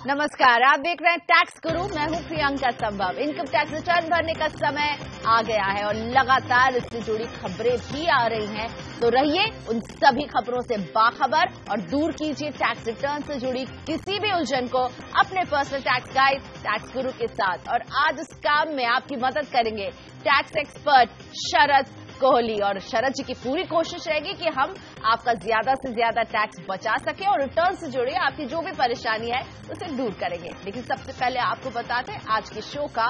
नमस्कार, आप देख रहे हैं टैक्स गुरु। मैं हूं प्रियंका संभव। इनकम टैक्स रिटर्न भरने का समय आ गया है और लगातार इससे जुड़ी खबरें भी आ रही हैं, तो रहिए उन सभी खबरों से बाखबर और दूर कीजिए टैक्स रिटर्न से जुड़ी किसी भी उलझन को अपने पर्सनल टैक्स गाइड टैक्स गुरु के साथ। और आज इस काम में आपकी मदद करेंगे टैक्स एक्सपर्ट शरद कोहली। और शरद जी की पूरी कोशिश रहेगी कि हम आपका ज्यादा से ज्यादा टैक्स बचा सके और रिटर्न से जुड़े आपकी जो भी परेशानी है उसे दूर करेंगे। लेकिन सबसे पहले आपको बताते हैं आज के शो का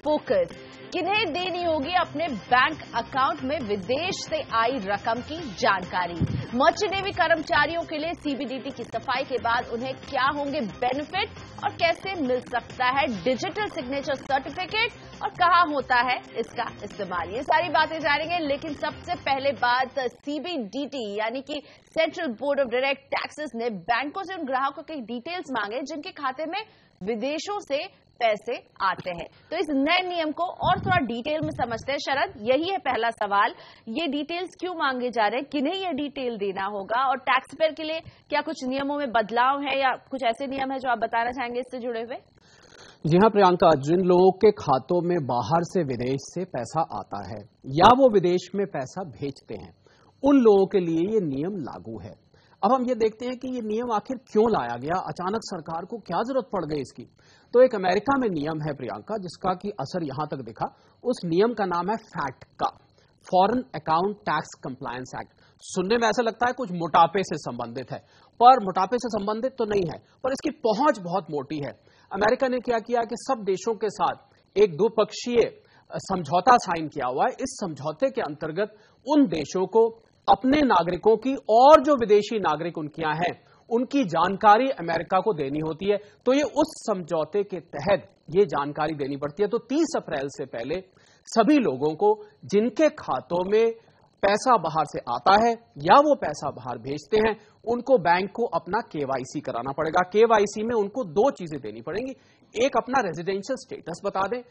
फोकस। किन्हें देनी होगी अपने बैंक अकाउंट में विदेश से आई रकम की जानकारी। मर्चेंट नेवी कर्मचारियों के लिए सीबीडीटी की सफाई के बाद उन्हें क्या होंगे बेनिफिट और कैसे मिल सकता है डिजिटल सिग्नेचर सर्टिफिकेट और कहां होता है इसका इस्तेमाल। ये सारी बातें जानेंगे, लेकिन सबसे पहले बात सीबीडीटी यानी कि central board of direct taxes ने बैंकों से उन ग्राहकों के डिटेल्स मांगे जिनके खाते में विदेशों से पैसे आते हैं। तो इस नए नियम को और थोड़ा डिटेल में समझते हैं। शरद, यही है पहला सवाल, ये डिटेल्स क्यों मांगे जा रहे हैं, किन्हें ये डिटेल देना होगा और टैक्स पेयर के लिए क्या कुछ नियमों में बदलाव है या कुछ ऐसे नियम है जो आप बताना चाहेंगे इससे जुड़े हुए? जी हाँ प्रियंका, जिन लोगों के खातों में बाहर से विदेश से पैसा आता है या वो विदेश में पैसा भेजते हैं, उन लोगों के लिए ये नियम लागू है। अब हम ये देखते हैं कि ये नियम आखिर क्यों लाया गया, अचानक सरकार को क्या जरूरत पड़ गई इसकी। तो एक अमेरिका में नियम है प्रियंका, जिसका कि असर यहां तक दिखा। उस नियम का नाम है FATCA, foreign account tax compliance act. सुनने में ऐसा लगता है कुछ मोटापे से संबंधित है, पर मोटापे से संबंधित तो नहीं है, पर इसकी पहुंच बहुत मोटी है। अमेरिका ने क्या किया कि सब देशों के साथ एक द्विपक्षीय समझौता साइन किया हुआ है। इस समझौते के अंतर्गत उन देशों को अपने नागरिकों की और जो विदेशी नागरिक उनके यहां हैं उनकी जानकारी अमेरिका को देनी होती है। तो ये उस समझौते के तहत ये जानकारी देनी पड़ती है। तो 30 अप्रैल से पहले सभी लोगों को जिनके खातों में पैसा बाहर से आता है या वो पैसा बाहर भेजते हैं, उनको बैंक को अपना केवाईसी कराना पड़ेगा। केवाईसी में उनको दो चीजें देनी पड़ेंगी। एक, अपना रेजिडेंशियल स्टेटस बता दें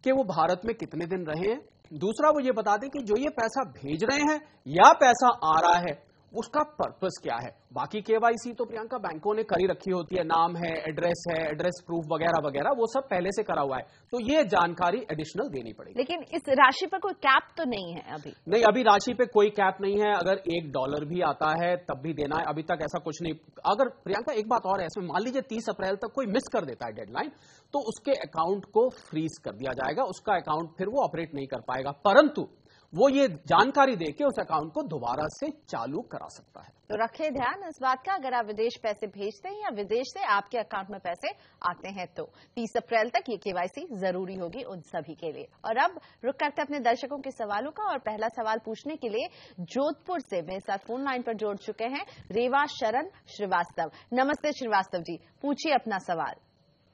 कि वो भारत में कितने दिन रहे हैं। दूसरा, वो ये बता दें कि जो ये पैसा भेज रहे हैं या पैसा आ रहा है उसका पर्पस क्या है। बाकी केवाईसी तो प्रियंका बैंकों ने करी रखी होती है, नाम है, एड्रेस प्रूफ वगैरह वगैरह, वो सब पहले से करा हुआ है। तो ये जानकारी एडिशनल देनी पड़ेगी। लेकिन इस राशि पर कोई कैप तो नहीं है अभी? नहीं, अभी राशि पे कोई कैप नहीं है। अगर $1 भी आता है तब भी देना है, अभी तक ऐसा कुछ नहीं। अगर प्रियंका एक बात और है इसमें, मान लीजिए 30 अप्रैल तक कोई मिस कर देता है डेडलाइन, तो उसके अकाउंट को फ्रीज कर दिया जाएगा, उसका अकाउंट फिर वो ऑपरेट नहीं कर पाएगा, परंतु वो ये जानकारी देके उस अकाउंट को दोबारा से चालू करा सकता है। तो रखें ध्यान इस बात का, अगर आप विदेश पैसे भेजते हैं या विदेश से आपके अकाउंट में पैसे आते हैं तो 30 अप्रैल तक ये केवाईसी जरूरी होगी उन सभी के लिए। और अब रुक करते अपने दर्शकों के सवालों का, और पहला सवाल पूछने के लिए जोधपुर से मेरे साथ फोन लाइन पर जोड़ चुके हैं रेवा शरण श्रीवास्तव। नमस्ते श्रीवास्तव जी, पूछिए अपना सवाल।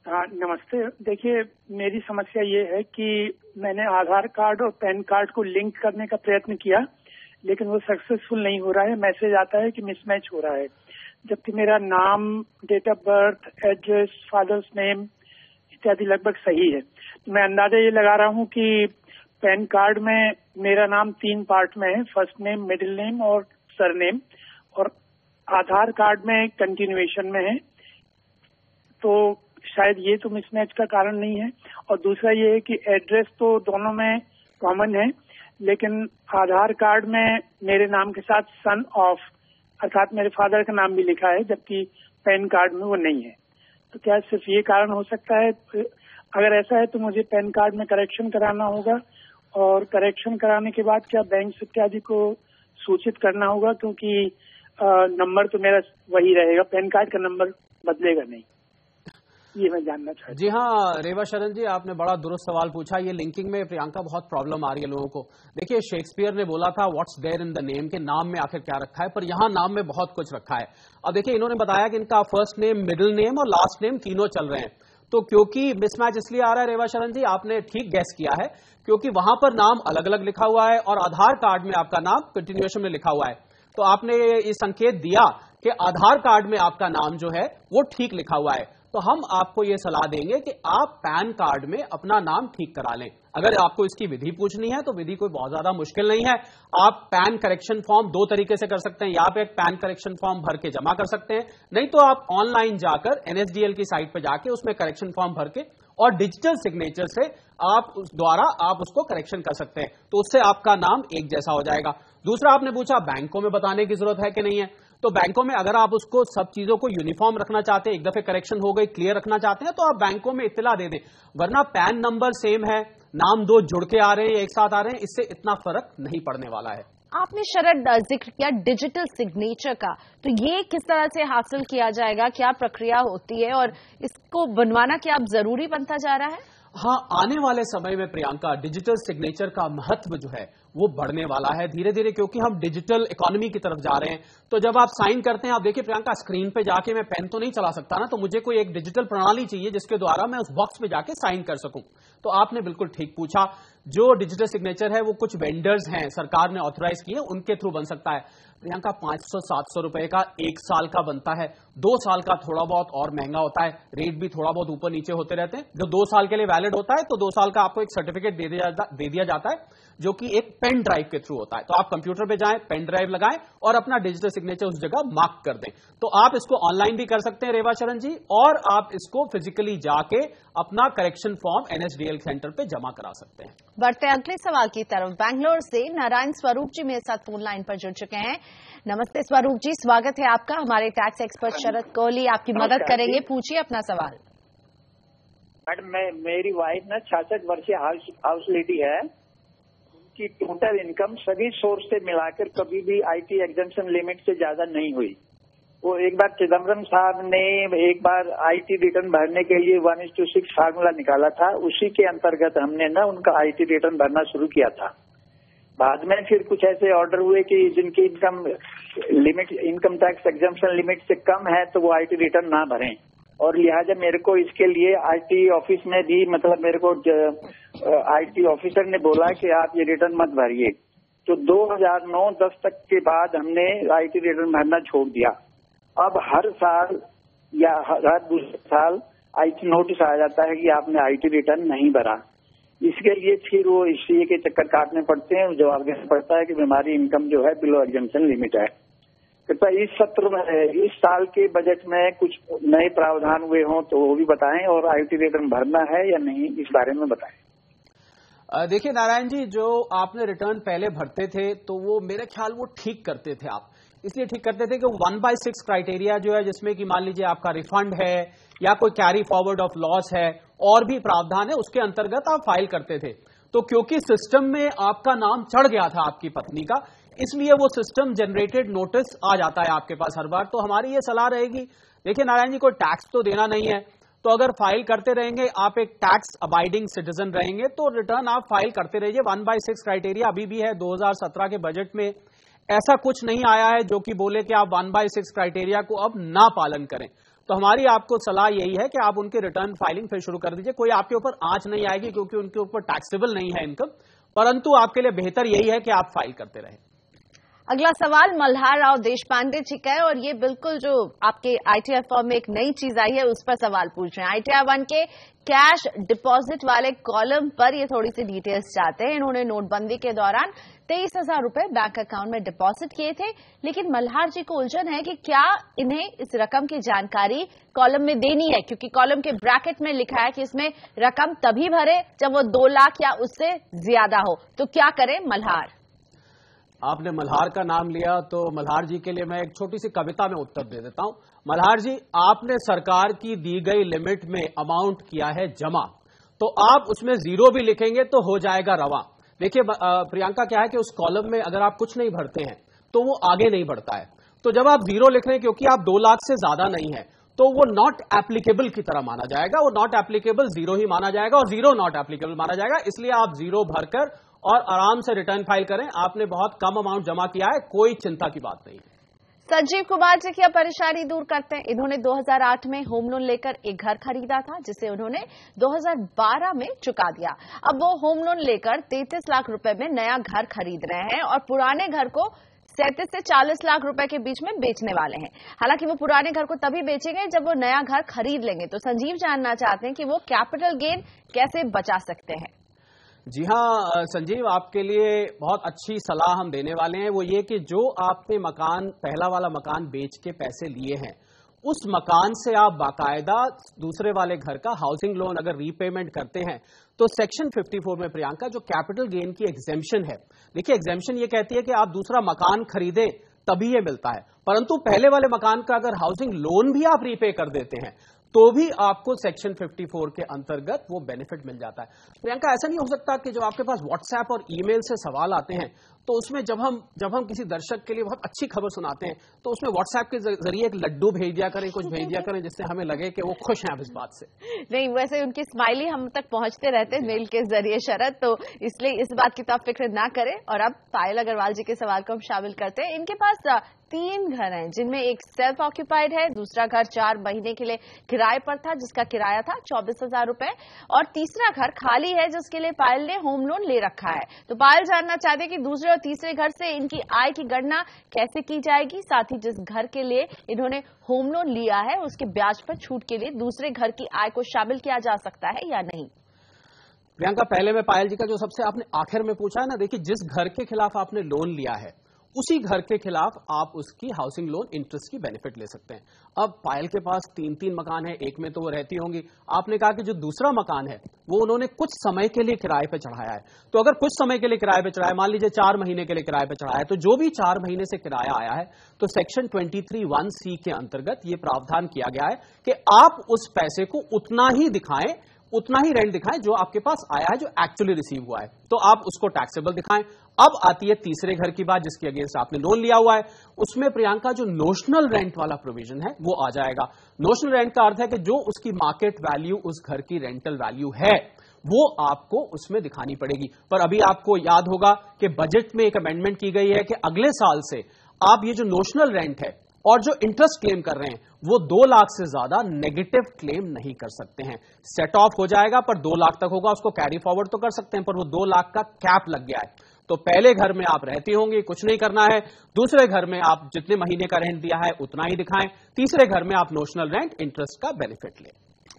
हाँ नमस्ते। देखिए, मेरी समस्या ये है कि मैंने आधार कार्ड और पैन कार्ड को लिंक करने का प्रयत्न किया, लेकिन वो सक्सेसफुल नहीं हो रहा है। मैसेज आता है कि मिसमैच हो रहा है, जबकि मेरा नाम, date of birth, address, father's name इत्यादि लगभग सही है। मैं अंदाजा ये लगा रहा हूँ कि पैन कार्ड में मेरा नाम 3 पार्ट में है, फर्स्ट नेम, मिडिल नेम और सरनेम, और आधार कार्ड में कंटिन्यूएशन में है। तो शायद ये तो मिसमैच का कारण नहीं है। और दूसरा ये है कि एड्रेस तो दोनों में कॉमन है, लेकिन आधार कार्ड में मेरे नाम के साथ सन ऑफ अर्थात मेरे फादर का नाम भी लिखा है, जबकि पैन कार्ड में वो नहीं है। तो क्या सिर्फ ये कारण हो सकता है? अगर ऐसा है तो मुझे पैन कार्ड में करेक्शन कराना होगा, और करेक्शन कराने के बाद क्या बैंक इत्यादि को सूचित करना होगा, क्योंकि नंबर तो मेरा वही रहेगा, पैन कार्ड का नंबर बदलेगा नहीं। ये मैं जानना चाहता हूं। जी हाँ रेवा शरण जी, आपने बड़ा दुरुस्त सवाल पूछा। ये लिंकिंग में प्रियंका बहुत प्रॉब्लम आ रही है लोगों को। देखिए, शेक्सपियर ने बोला था what's there in the name, के नाम में आखिर क्या रखा है, पर यहाँ नाम में बहुत कुछ रखा है। अब देखिए, इन्होंने बताया कि इनका फर्स्ट नेम, मिडिल नेम और लास्ट नेम तीनों चल रहे हैं। तो क्योंकि मिसमैच इसलिए आ रहा है रेवा शरण जी, आपने ठीक गैस किया है, क्योंकि वहां पर नाम अलग अलग लिखा हुआ है और आधार कार्ड में आपका नाम कंटिन्यूएशन में लिखा हुआ है। तो आपने ये संकेत दिया कि आधार कार्ड में आपका नाम जो है वो ठीक लिखा हुआ है। तो हम आपको यह सलाह देंगे कि आप पैन कार्ड में अपना नाम ठीक करा लें। अगर आपको इसकी विधि पूछनी है तो विधि कोई बहुत ज्यादा मुश्किल नहीं है। आप पैन करेक्शन फॉर्म दो तरीके से कर सकते हैं, या आप एक पैन करेक्शन फॉर्म भर के जमा कर सकते हैं, नहीं तो आप ऑनलाइन जाकर NSDL की साइट पर जाके उसमें करेक्शन फॉर्म भर के और डिजिटल सिग्नेचर से आप उस द्वारा आप उसको करेक्शन कर सकते हैं, तो उससे आपका नाम एक जैसा हो जाएगा। दूसरा आपने पूछा बैंकों में बताने की जरूरत है कि नहीं है, तो बैंकों में अगर आप उसको सब चीजों को यूनिफॉर्म रखना चाहते हैं, एक दफे करेक्शन हो गई क्लियर रखना चाहते हैं, तो आप बैंकों में इत्तला दे दें। वरना पैन नंबर सेम है, नाम दो जुड़ के आ रहे हैं, एक साथ आ रहे हैं, इससे इतना फर्क नहीं पड़ने वाला है। आपने शरद जिक्र किया डिजिटल सिग्नेचर का, तो ये किस तरह से हासिल किया जाएगा, क्या प्रक्रिया होती है और इसको बनवाना क्या अब जरूरी बनता जा रहा है? हाँ, आने वाले समय में प्रियंका डिजिटल सिग्नेचर का महत्व जो है वो बढ़ने वाला है धीरे धीरे, क्योंकि हम डिजिटल इकोनॉमी की तरफ जा रहे हैं। तो जब आप साइन करते हैं, आप देखिए प्रियंका स्क्रीन पे जाके मैं पेन तो नहीं चला सकता ना, तो मुझे कोई एक डिजिटल प्रणाली चाहिए जिसके द्वारा मैं उस बॉक्स पे जाके साइन कर सकूं। तो आपने बिल्कुल ठीक पूछा, जो डिजिटल सिग्नेचर है वो कुछ वेंडर्स हैं सरकार ने ऑथराइज किए, उनके थ्रू बन सकता है। प्रियंका 500-700 रुपए का एक साल का बनता है, 2 साल का थोड़ा बहुत और महंगा होता है, रेट भी थोड़ा बहुत ऊपर नीचे होते रहते हैं। जो 2 साल के लिए वैलिड होता है तो 2 साल का आपको एक सर्टिफिकेट दे दिया जाता है, जो कि एक पेन ड्राइव के थ्रू होता है। तो आप कंप्यूटर पे जाएं, पेन ड्राइव लगाएं और अपना डिजिटल सिग्नेचर उस जगह मार्क कर दें। तो आप इसको ऑनलाइन भी कर सकते हैं रेवा शरण जी, और आप इसको फिजिकली जाके अपना करेक्शन फॉर्म NSDL सेंटर पे जमा करा सकते हैं। बढ़ते अगले सवाल की तरफ। बैंगलोर से नारायण स्वरूप जी मेरे साथ फोन लाइन पर जुड़ चुके हैं। नमस्ते स्वरूप जी, स्वागत है आपका। हमारे टैक्स एक्सपर्ट शरद कोहली आपकी मदद करेंगे, पूछिए अपना सवाल। मैडम, मेरी वाइफ ना 66 वर्षीय हाउस लेडी है। उनकी टोटल इनकम सभी सोर्स से मिलाकर कभी भी IT एग्जम्पशन लिमिट से ज्यादा नहीं हुई। वो एक बार चिदम्बरम साहब ने एक बार IT रिटर्न भरने के लिए 1:6 फार्मूला निकाला था, उसी के अंतर्गत हमने ना उनका IT रिटर्न भरना शुरू किया था। बाद में फिर कुछ ऐसे ऑर्डर हुए कि जिनकी इनकम टैक्स एग्जम्पशन लिमिट से कम है तो वो IT रिटर्न ना भरें, और लिहाजा मेरे को इसके लिए IT ऑफिस में भी मतलब मेरे को IT ऑफिसर ने बोला कि आप ये रिटर्न मत भरिए। तो 2009-10 तक के बाद हमने IT रिटर्न भरना छोड़ दिया। अब हर साल या हर दूसरे साल IT नोटिस आ जाता है कि आपने IT रिटर्न नहीं भरा। इसके लिए फिर वो इसलिए के चक्कर काटने पड़ते हैं, जवाब देना पड़ता है कि हमारी इनकम जो है बिलो एग्जम्पशन लिमिट है। कृपया इस सत्र में इस साल के बजट में कुछ नए प्रावधान हुए हों तो वो भी बताएं, और IT रिटर्न भरना है या नहीं इस बारे में बताएं। देखिए नारायण जी, जो आपने रिटर्न पहले भरते थे तो वो मेरे ख्याल वो ठीक करते थे आप, इसलिए ठीक करते थे कि 1/6 क्राइटेरिया जो है, जिसमें कि मान लीजिए आपका रिफंड है या कोई कैरी फॉरवर्ड ऑफ लॉस है और भी प्रावधान है, उसके अंतर्गत आप फाइल करते थे। तो क्योंकि सिस्टम में आपका नाम चढ़ गया था आपकी पत्नी का, इसलिए वो सिस्टम जनरेटेड नोटिस आ जाता है आपके पास हर बार। तो हमारी ये सलाह रहेगी, देखिए नारायण जी, कोई टैक्स तो देना नहीं है, तो अगर फाइल करते रहेंगे, आप एक टैक्स अबाइडिंग सिटीजन रहेंगे, तो रिटर्न आप फाइल करते रहिए। 1/6 क्राइटेरिया अभी भी है, 2017 के बजट में ऐसा कुछ नहीं आया है जो कि बोले कि आप 1/6 क्राइटेरिया को अब ना पालन करें। तो हमारी आपको सलाह यही है कि आप उनकी रिटर्न फाइलिंग फिर शुरू कर दीजिए। कोई आपके ऊपर आंच नहीं आएगी क्योंकि उनके ऊपर टैक्सेबल नहीं है इनकम, परंतु आपके लिए बेहतर यही है कि आप फाइल करते रहें। अगला सवाल मल्हार राव देशपांडे जी का है, और ये बिल्कुल जो आपके ITR फॉर्म में एक नई चीज आई है उस पर सवाल पूछ रहे हैं। ITR 1 के कैश डिपॉजिट वाले कॉलम पर ये थोड़ी सी डिटेल्स चाहते हैं। इन्होंने नोटबंदी के दौरान 23,000 रुपए बैंक अकाउंट में डिपॉजिट किए थे, लेकिन मल्हार जी को उलझन है कि क्या इन्हें इस रकम की जानकारी कॉलम में देनी है, क्योंकि कॉलम के ब्रैकेट में लिखा है कि इसमें रकम तभी भरे जब वो 2 लाख या उससे ज्यादा हो। तो क्या करें मल्हार? आपने मल्हार का नाम लिया तो मल्हार जी के लिए मैं एक छोटी सी कविता में उत्तर दे देता हूं। मल्हार जी, आपने सरकार की दी गई लिमिट में अमाउंट किया है जमा, तो आप उसमें 0 भी लिखेंगे तो हो जाएगा रवा। देखिए प्रियंका, क्या है कि उस कॉलम में अगर आप कुछ नहीं भरते हैं तो वो आगे नहीं बढ़ता है। तो जब आप 0 लिख रहे हैं, क्योंकि आप 2 लाख से ज्यादा नहीं है, तो वो नॉट एप्लीकेबल की तरह माना जाएगा, वो नॉट एप्लीकेबल 0 ही माना जाएगा और 0 नॉट एप्लीकेबल माना जाएगा। इसलिए आप 0 भरकर और आराम से रिटर्न फाइल करें। आपने बहुत कम अमाउंट जमा किया है, कोई चिंता की बात नहीं है। संजीव कुमार जी की परेशानी दूर करते हैं। इन्होंने 2008 में होम लोन लेकर एक घर खरीदा था, जिसे उन्होंने 2012 में चुका दिया। अब वो होम लोन लेकर 33 लाख रुपए में नया घर खरीद रहे हैं और पुराने घर को 37 से 40 लाख रुपए के बीच में बेचने वाले हैं। हालांकि वो पुराने घर को तभी बेचेंगे जब वो नया घर खरीद लेंगे। तो संजीव जानना चाहते हैं कि वो कैपिटल गेन कैसे बचा सकते हैं। जी हाँ संजीव, आपके लिए बहुत अच्छी सलाह हम देने वाले हैं। वो ये कि जो आपने मकान, पहला वाला मकान बेच के पैसे लिए हैं, उस मकान से आप बाकायदा दूसरे वाले घर का हाउसिंग लोन अगर रीपेमेंट करते हैं तो सेक्शन 54 में प्रियंका जो कैपिटल गेन की एग्जेम्पशन है, देखिए एग्जेम्पशन ये कहती है कि आप दूसरा मकान खरीदे तभी ये मिलता है, परंतु पहले वाले मकान का अगर हाउसिंग लोन भी आप रीपे कर देते हैं तो भी आपको सेक्शन 54 के अंतर्गत वो बेनिफिट मिल जाता है। प्रियंका, ऐसा नहीं हो सकता कि जब आपके पास व्हाट्सएप और ईमेल से सवाल आते हैं तो उसमें जब हम किसी दर्शक के लिए बहुत अच्छी खबर सुनाते हैं तो उसमें व्हाट्सएप के जरिए एक लड्डू भेज दिया करें, कुछ भेज दिया करें जिससे हमें लगे कि वो खुश हैं अब इस बात से। नहीं, वैसे उनकी स्माइली हम तक पहुंचते रहते हैं मेल के जरिए शरद, तो इसलिए इस बात की तो आप फिक्र ना करें। और अब पायल अग्रवाल जी के सवाल को हम शामिल करते हैं। इनके पास 3 घर हैं जिनमें एक सेल्फ ऑक्यूपाइड है, दूसरा घर 4 महीने के लिए किराए पर था जिसका किराया था 24,000 रुपए, और तीसरा घर खाली है जिसके लिए पायल ने होम लोन ले रखा है। तो पायल जानना चाहते हैं कि दूसरे और तीसरे घर से इनकी आय की गणना कैसे की जाएगी, साथ ही जिस घर के लिए इन्होंने होम लोन लिया है उसके ब्याज पर छूट के लिए दूसरे घर की आय को शामिल किया जा सकता है या नहीं। प्रियंका, पहले में पायल जी का जो सबसे आपने आखिर में पूछा है ना, देखिए जिस घर के खिलाफ आपने लोन लिया है उसी घर के खिलाफ आप उसकी हाउसिंग लोन इंटरेस्ट की बेनिफिट ले सकते हैं। अब पायल के पास 3 मकान है, एक में तो वो रहती होंगी। आपने कहा कि जो दूसरा मकान है वो उन्होंने कुछ समय के लिए किराए पे चढ़ाया है, तो अगर कुछ समय के लिए किराए पे चढ़ाया, मान लीजिए 4 महीने के लिए किराए पे चढ़ाया है, तो जो भी 4 महीने से किराया आया है तो सेक्शन 23(1)(c) के अंतर्गत ये प्रावधान किया गया है कि आप उस पैसे को उतना ही दिखाएं, उतना ही रेंट दिखाएं जो आपके पास आया है, जो एक्चुअली रिसीव हुआ है, तो आप उसको टैक्सेबल दिखाएं। अब आती है तीसरे घर की बात जिसके अगेंस्ट आपने लोन लिया हुआ है। उसमें प्रियंका जो नोशनल रेंट वाला प्रोविजन है वो आ जाएगा। नोशनल रेंट का अर्थ है कि जो उसकी मार्केट वैल्यू उस घर की रेंटल वैल्यू है वो आपको उसमें दिखानी पड़ेगी। पर अभी आपको याद होगा कि बजट में एक अमेंडमेंट की गई है कि अगले साल से आप ये जो नोशनल रेंट है और जो इंटरेस्ट क्लेम कर रहे हैं वो 2 लाख से ज्यादा नेगेटिव क्लेम नहीं कर सकते हैं। सेट ऑफ हो जाएगा पर 2 लाख तक होगा, उसको कैरी फॉरवर्ड तो कर सकते हैं पर वो 2 लाख का कैप लग गया है। तो पहले घर में आप रहती होंगी, कुछ नहीं करना है, दूसरे घर में आप जितने महीने का रेंट दिया है उतना ही दिखाएं, तीसरे घर में आप नोशनल रेंट इंटरेस्ट का बेनिफिट लें।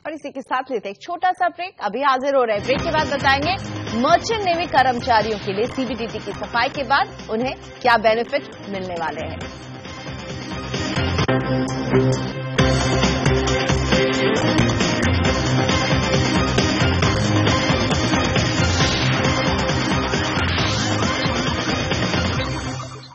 और इसी के साथ लेते एक छोटा सा ब्रेक, अभी हाजिर हो रहे हैं। ब्रेक के बाद बताएंगे मर्चेंट नेवी कर्मचारियों के लिए सीबीडीटी की सफाई के बाद उन्हें क्या बेनिफिट मिलने वाले हैं।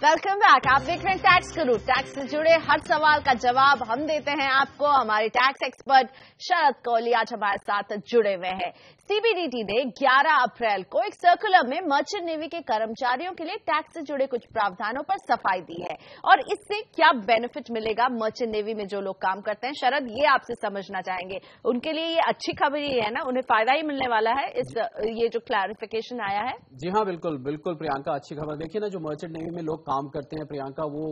Welcome back. आप देख रहे हैं टैक्स गुरु। टैक्स से जुड़े हर सवाल का जवाब हम देते हैं आपको। हमारे टैक्स एक्सपर्ट शरद कोहली आज हमारे साथ जुड़े हुए हैं। सीबीडीटी ने 11 अप्रैल को एक सर्कुलर में मर्चेंट नेवी के कर्मचारियों के लिए टैक्स से जुड़े कुछ प्रावधानों पर सफाई दी है, और इससे क्या बेनिफिट मिलेगा मर्चेंट नेवी में जो लोग काम करते हैं, शरद ये आपसे समझना चाहेंगे। उनके लिए ये अच्छी खबर ये है ना, उन्हें फायदा ही मिलने वाला है इस ये जो क्लैरिफिकेशन आया है। जी हाँ, बिल्कुल बिल्कुल प्रियंका, अच्छी खबर। देखिए ना, जो मर्चेंट नेवी में लोग काम करते हैं प्रियंका, वो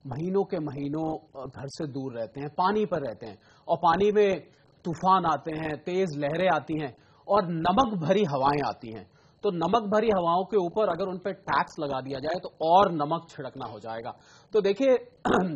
महीनों के महीनों घर से दूर रहते हैं, पानी पर रहते हैं, और पानी में तूफान आते हैं, तेज लहरें आती हैं और नमक भरी हवाएं आती हैं। तो नमक भरी हवाओं के ऊपर अगर उन पर टैक्स लगा दिया जाए तो और नमक छिड़कना हो जाएगा। तो देखिए,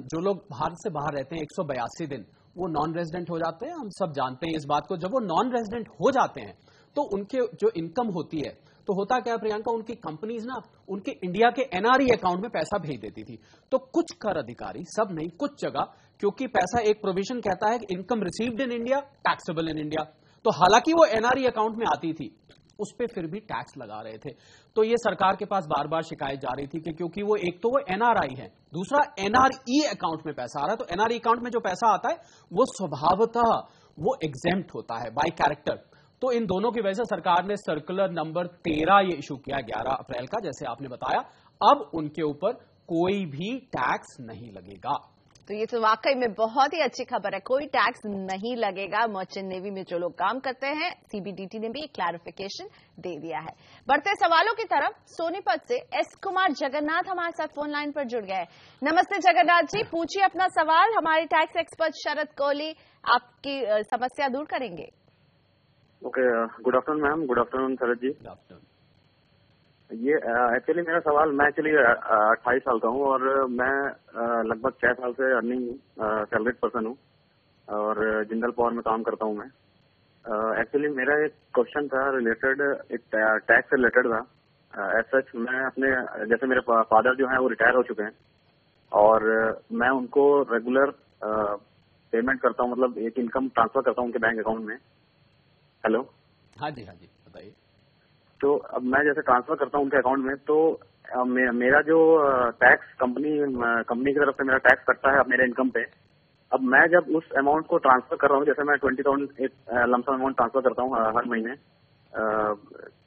जो लोग भारत से बाहर रहते हैं 182 दिन वो नॉन रेजिडेंट हो जाते हैं, हम सब जानते हैं इस बात को। जब वो नॉन रेजिडेंट हो जाते हैं तो उनके जो इनकम होती है, तो होता क्या प्रियंका, उनकी कंपनीज ना उनके इंडिया के एनआरई अकाउंट में पैसा भेज देती थी। तो कुछ कर अधिकारी, सब नहीं, कुछ जगह, क्योंकि पैसा एक प्रोविजन कहता है कि income received in India taxable in India, तो हालांकि वो एनआरई अकाउंट में आती थी उस पे फिर भी टैक्स लगा रहे थे। तो ये सरकार के पास बार बार शिकायत जा रही थी कि क्योंकि वो एक तो वो एनआरआई है, दूसरा एनआरई अकाउंट में पैसा आ रहा है, तो एनआरई अकाउंट में जो पैसा आता है वो स्वभावतः वो एग्जेम्प्ट होता है बाय कैरेक्टर। तो इन दोनों की वजह से सरकार ने सर्कुलर नंबर 13 ये इशू किया 11 अप्रैल का, जैसे आपने बताया। अब उनके ऊपर कोई भी टैक्स नहीं लगेगा। तो ये तो वाकई में बहुत ही अच्छी खबर है, कोई टैक्स नहीं लगेगा मर्चेंट नेवी में जो लोग काम करते हैं। सीबीडीटी ने भी एक क्लैरिफिकेशन दे दिया है। बढ़ते सवालों की तरफ, सोनीपत से एस कुमार जगन्नाथ हमारे साथ फोन लाइन पर जुड़ गए। नमस्ते जगन्नाथ जी, पूछिए अपना सवाल। हमारे टैक्स एक्सपर्ट शरद कोहली आपकी समस्या दूर करेंगे। Okay, good afternoon ma'am. Good afternoon Sharad ji. Good afternoon. ये एक्चुअली मेरा सवाल, मैं एक्चुअली 28 साल का हूँ और मैं लगभग 6 साल से अर्निंग सैलरीड पर्सन हूँ और जिंदल पावर में काम करता हूँ मैं। एक्चुअली मेरा एक क्वेश्चन था रिलेटेड, एक टैक्स से रिलेटेड था। एज सच मैं अपने, जैसे मेरे फादर जो हैं वो रिटायर हो चुके हैं और मैं उनको रेगुलर पेमेंट करता हूँ, मतलब एक इनकम ट्रांसफर करता हूँ उनके बैंक अकाउंट में। हेलो, हाँ जी बताइए। तो अब मैं जैसे ट्रांसफर करता हूँ उनके अकाउंट में, तो मेरा जो टैक्स कंपनी की तरफ से मेरा टैक्स कटता है अब मेरे इनकम पे। अब मैं जब उस अमाउंट को ट्रांसफर कर रहा हूँ, जैसे मैं 20,000 एक लमसम अमाउंट ट्रांसफर करता हूँ हर महीने,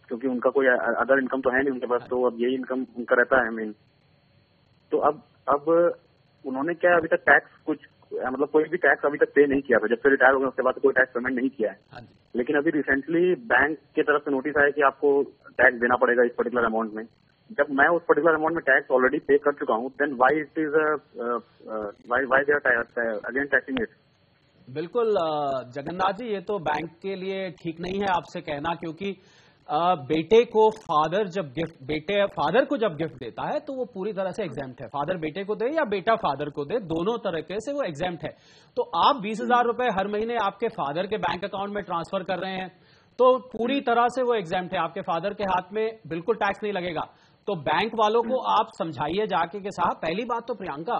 क्योंकि उनका कोई अदर इनकम तो है नहीं उनके पास, तो अब यही इनकम उनका रहता है मेन। तो अब उन्होंने क्या अभी तक टैक्स कुछ, मतलब कोई भी टैक्स अभी तक पे नहीं किया था। जब से रिटायर हो गए उसके बाद कोई टैक्स पेमेंट नहीं किया है। लेकिन अभी रिसेंटली बैंक की तरफ से नोटिस आया कि आपको टैक्स देना पड़ेगा इस पर्टिकुलर अमाउंट में। जब मैं उस पर्टिकुलर अमाउंट में टैक्स ऑलरेडी पे कर चुका हूँ, then why it is why they are again taxing it. बिल्कुल जगन्नाथ जी, ये तो बैंक के लिए ठीक नहीं है आपसे कहना, क्योंकि बेटे को फादर को जब गिफ्ट देता है तो वो पूरी तरह से एग्जेम्प्ट है। फादर बेटे को दे या बेटा फादर को दे, दोनों तरीके से वो एग्जेम्प्ट है। तो आप 20,000 रुपए हर महीने आपके फादर के बैंक अकाउंट में ट्रांसफर कर रहे हैं तो पूरी तरह से वो एग्जेम्प्ट है, आपके फादर के हाथ में बिल्कुल टैक्स नहीं लगेगा। तो बैंक वालों को आप समझाइए जाके कि साहब, पहली बात तो प्रियंका,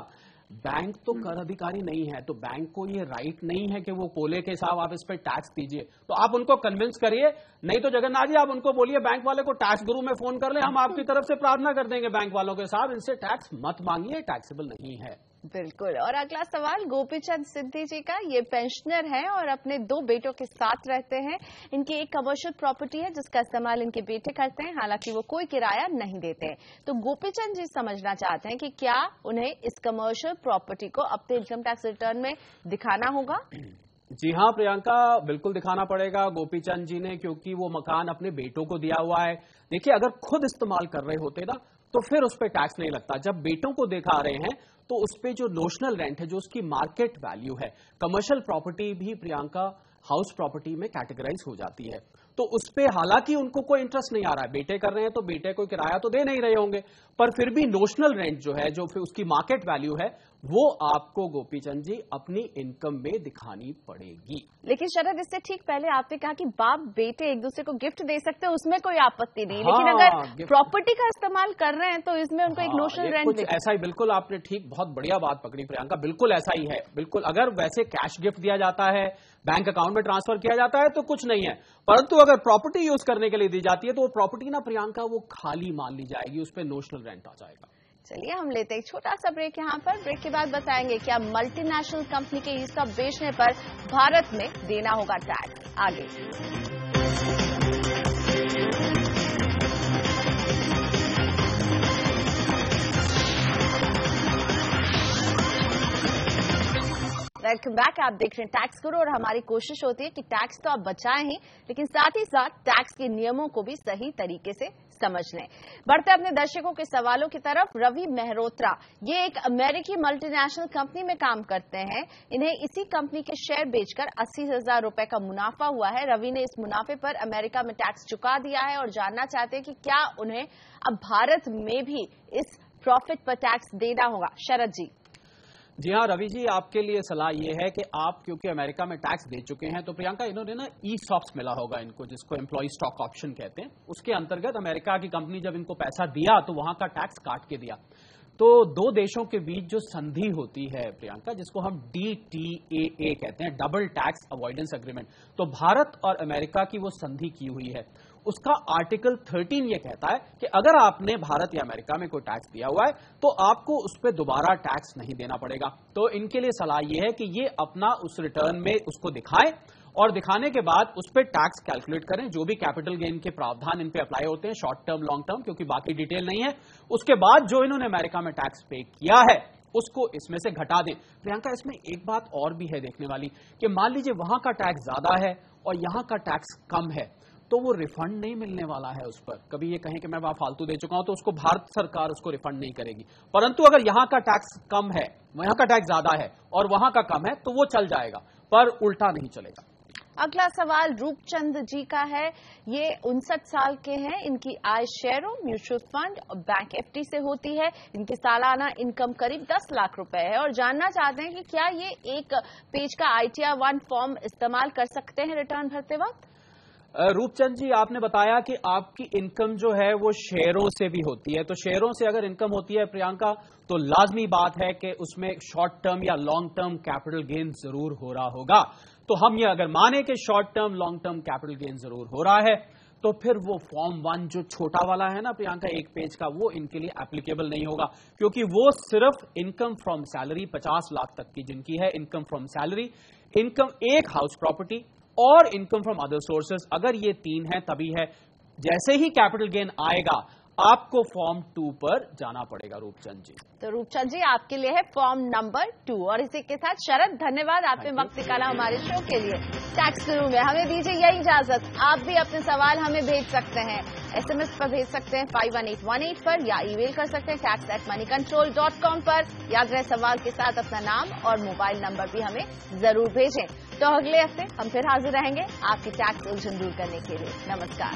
बैंक तो कर अधिकारी नहीं है, तो बैंक को ये राइट नहीं है कि वो बोले कि साहब आप इस पे टैक्स दीजिए। तो आप उनको कन्विंस करिए, नहीं तो जगन्नाथ जी आप उनको बोलिए बैंक वाले को टैक्स गुरु में फोन कर ले, हम आपकी तरफ से प्रार्थना कर देंगे बैंक वालों के, साहब इनसे टैक्स मत मांगिए, टैक्सेबल नहीं है। बिल्कुल। और अगला सवाल गोपीचंद सिद्धि जी का। ये पेंशनर हैं और अपने 2 बेटों के साथ रहते हैं। इनकी एक कमर्शियल प्रॉपर्टी है जिसका इस्तेमाल इनके बेटे करते हैं, हालांकि वो कोई किराया नहीं देते हैं। तो गोपीचंद जी समझना चाहते हैं कि क्या उन्हें इस कमर्शियल प्रॉपर्टी को अपने इनकम टैक्स रिटर्न में दिखाना होगा। जी हाँ प्रियंका, बिल्कुल दिखाना पड़ेगा गोपीचंद जी ने, क्योंकि वो मकान अपने बेटों को दिया हुआ है। देखिए, अगर खुद इस्तेमाल कर रहे होते ना तो फिर उस पर टैक्स नहीं लगता। जब बेटों को दिखा रहे हैं तो उस पे जो नोशनल रेंट है, जो उसकी मार्केट वैल्यू है, कमर्शियल प्रॉपर्टी भी प्रियंका हाउस प्रॉपर्टी में कैटेगराइज हो जाती है। तो उस पे हालांकि उनको कोई इंटरेस्ट नहीं आ रहा है, बेटे कर रहे हैं तो बेटे को किराया तो दे नहीं रहे होंगे, पर फिर भी नोशनल रेंट जो है, जो फिर उसकी मार्केट वैल्यू है, वो आपको गोपीचंद जी अपनी इनकम में दिखानी पड़ेगी। लेकिन शरद, इससे ठीक पहले आपने कहा कि बाप बेटे एक दूसरे को गिफ्ट दे सकते हैं, उसमें कोई आपत्ति नहीं। हाँ, लेकिन अगर प्रॉपर्टी का इस्तेमाल कर रहे हैं तो इसमें उनको एक नोशनल रेंट कुछ ऐसा ही। बिल्कुल आपने ठीक, बहुत बढ़िया बात पकड़ी प्रियंका, बिल्कुल ऐसा ही है। बिल्कुल, अगर वैसे कैश गिफ्ट दिया जाता है, बैंक अकाउंट में ट्रांसफर किया जाता है तो कुछ नहीं है, परंतु अगर प्रॉपर्टी यूज करने के लिए दी जाती है तो वो प्रॉपर्टी ना प्रियंका वो खाली मान ली जाएगी, उस पर नोशनल रेंट आ जाएगा। चलिए हम लेते हैं एक छोटा सा ब्रेक। यहाँ पर ब्रेक के बाद बताएंगे क्या मल्टीनेशनल कंपनी के हिस्सा बेचने पर भारत में देना होगा टैक्स। आगे वेलकम बैक। आप देख रहे हैं टैक्स गुरु और हमारी कोशिश होती है कि टैक्स तो आप बचाएं ही, लेकिन साथ ही साथ टैक्स के नियमों को भी सही तरीके से समझ लें। बढ़ते अपने दर्शकों के सवालों की तरफ। रवि मेहरोत्रा, ये एक अमेरिकी मल्टीनेशनल कंपनी में काम करते हैं। इन्हें इसी कंपनी के शेयर बेचकर 80,000 रुपए का मुनाफा हुआ है। रवि ने इस मुनाफे पर अमेरिका में टैक्स चुका दिया है और जानना चाहते हैं कि क्या उन्हें अब भारत में भी इस प्रॉफिट पर टैक्स देना होगा। शरद जी। जी हाँ रवि जी, आपके लिए सलाह ये है कि आप क्योंकि अमेरिका में टैक्स दे चुके हैं, तो प्रियंका इन्होंने ना ESOPs मिला होगा इनको, जिसको एम्प्लॉय स्टॉक ऑप्शन कहते हैं। उसके अंतर्गत अमेरिका की कंपनी जब इनको पैसा दिया तो वहां का टैक्स काट के दिया। तो 2 देशों के बीच जो संधि होती है प्रियंका, जिसको हम DTAA कहते हैं, डबल टैक्स अवॉइडेंस एग्रीमेंट, तो भारत और अमेरिका की वो संधि की हुई है। उसका आर्टिकल 13 ये कहता है कि अगर आपने भारत या अमेरिका में कोई टैक्स दिया हुआ है तो आपको उस पर दोबारा टैक्स नहीं देना पड़ेगा। तो इनके लिए सलाह ये है कि ये अपना उस रिटर्न में उसको दिखाएं और दिखाने के बाद उस पर टैक्स कैलकुलेट करें। जो भी कैपिटल गेन के प्रावधान इन पे अप्लाई होते हैं, शॉर्ट टर्म लॉन्ग टर्म, क्योंकि बाकी डिटेल नहीं है, उसके बाद जो इन्होंने अमेरिका में टैक्स पे किया है उसको इसमें से घटा दें। प्रियंका, इसमें एक बात और भी है देखने वाली कि मान लीजिए वहां का टैक्स ज्यादा है और यहां का टैक्स कम है, तो वो रिफंड नहीं मिलने वाला है उस पर। कभी ये कहें कि मैं वहां फालतू दे चुका हूं तो उसको भारत सरकार उसको रिफंड नहीं करेगी, परंतु अगर यहां का टैक्स कम है, वहां का टैक्स ज्यादा है और वहां का कम है, तो वो चल जाएगा, पर उल्टा नहीं चलेगा। अगला सवाल रूपचंद जी का है। ये 59 साल के हैं। इनकी आय शेयरों, म्यूचुअल फंड और बैंक एफडी से होती है। इनकी सालाना इनकम करीब 10 लाख रुपए है और जानना चाहते हैं कि क्या ये एक पेज का ITR 1 फॉर्म इस्तेमाल कर सकते हैं रिटर्न भरते वक्त। रूपचंद जी, आपने बताया कि आपकी इनकम जो है वो शेयरों से भी होती है, तो शेयरों से अगर इनकम होती है प्रियंका, तो लाजमी बात है कि उसमें शॉर्ट टर्म या लॉन्ग टर्म कैपिटल गेन जरूर हो रहा होगा। तो हम ये अगर माने कि short term long term capital gain जरूर हो रहा है, तो फिर वो फॉर्म 1 जो छोटा वाला है ना प्रियंका, एक पेज का, वो इनके लिए एप्लीकेबल नहीं होगा, क्योंकि वो सिर्फ इनकम फ्रॉम सैलरी 50 लाख तक की जिनकी है, इनकम फ्रॉम सैलरी, इनकम एक हाउस प्रॉपर्टी और इनकम फ्रॉम अदर सोर्सेज, अगर ये 3 है तभी है। जैसे ही कैपिटल गेन आएगा आपको फॉर्म 2 पर जाना पड़ेगा। रूपचंद जी, तो रूपचंद जी आपके लिए है फॉर्म नंबर 2। और इसी के साथ शरद, धन्यवाद आपने वक्त निकाला हमारे शो के लिए। टैक्स गुरु में हमें दीजिए यही इजाजत। आप भी अपने सवाल हमें भेज सकते हैं, SMS पर भेज सकते हैं 51818 पर, या ईमेल कर सकते हैं tax@moneycontrol.com पर। याद रहे सवाल के साथ अपना नाम और मोबाइल नंबर भी हमें जरूर भेजें। तो अगले हफ्ते हम फिर हाजिर रहेंगे आपकी टैक्स उलझन दूर करने के लिए। नमस्कार।